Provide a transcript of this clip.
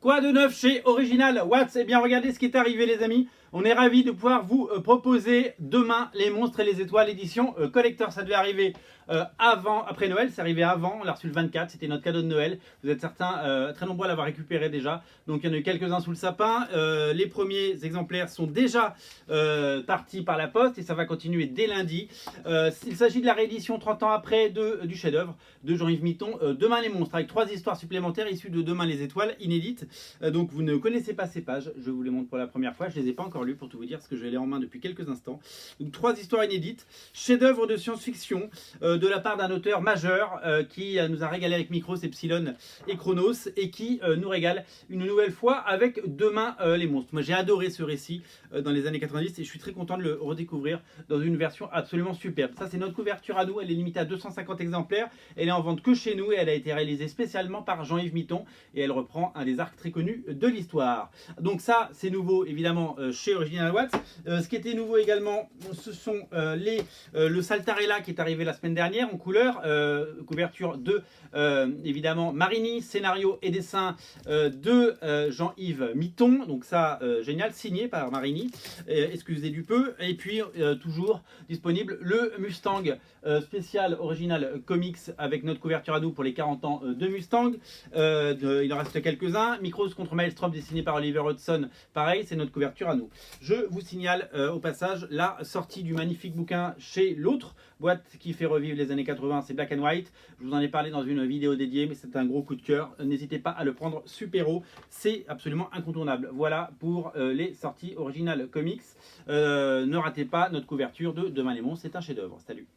Quoi de neuf chez Original Watts? Eh bien, regardez ce qui est arrivé, les amis. On est ravis de pouvoir vous proposer demain les monstres et les étoiles édition collector. Ça devait arriver après Noël, c'est arrivé avant, on l'a reçu le 24, c'était notre cadeau de Noël. Vous êtes certains, très nombreux à l'avoir récupéré déjà. Donc il y en a eu quelques-uns sous le sapin. Les premiers exemplaires sont déjà partis par la poste et ça va continuer dès lundi. Il s'agit de la réédition 30 ans après du chef-d'œuvre de Jean-Yves Mitton, Demain les monstres, avec 3 histoires supplémentaires issues de Demain les étoiles, inédites. Donc vous ne connaissez pas ces pages, je vous les montre pour la première fois. Je ne les ai pas encore lues pour tout vous dire, parce que je les ai en main depuis quelques instants. Donc 3 histoires inédites, chef-d'œuvre de science-fiction de la part d'un auteur majeur qui nous a régalé avec Micros, Epsilon et Chronos, et qui nous régale une nouvelle fois avec Demain les monstres. Moi j'ai adoré ce récit dans les années 90 et je suis très content de le redécouvrir dans une version absolument superbe. Ça c'est notre couverture à nous, elle est limitée à 250 exemplaires, elle est en vente que chez nous et elle a été réalisée spécialement par Jean-Yves Mitton et elle reprend un des arcs très connus de l'histoire. Donc ça c'est nouveau évidemment chez Original Watts. Ce qui était nouveau également, ce sont le Saltarella qui est arrivé la semaine dernière en couleur, couverture de évidemment Marini, scénario et dessin de Jean-Yves Mitton, donc ça génial, signé par Marini, excusez du peu. Et puis toujours disponible le Mustang spécial Original Comics avec notre couverture à nous pour les 40 ans de Mustang. Il en reste quelques-uns. Micros contre Maelstrom dessiné par Oliver Hudson, pareil, c'est notre couverture à nous. Je vous signale au passage la sortie du magnifique bouquin chez l'autre boîte qui fait revivre les années 80, c'est Black and White. Je vous en ai parlé dans une vidéo dédiée, mais c'est un gros coup de cœur. N'hésitez pas à le prendre super haut, c'est absolument incontournable. Voilà pour les sorties Original Comics. Ne ratez pas notre couverture de Demain les monstres, c'est un chef-d'œuvre. Salut.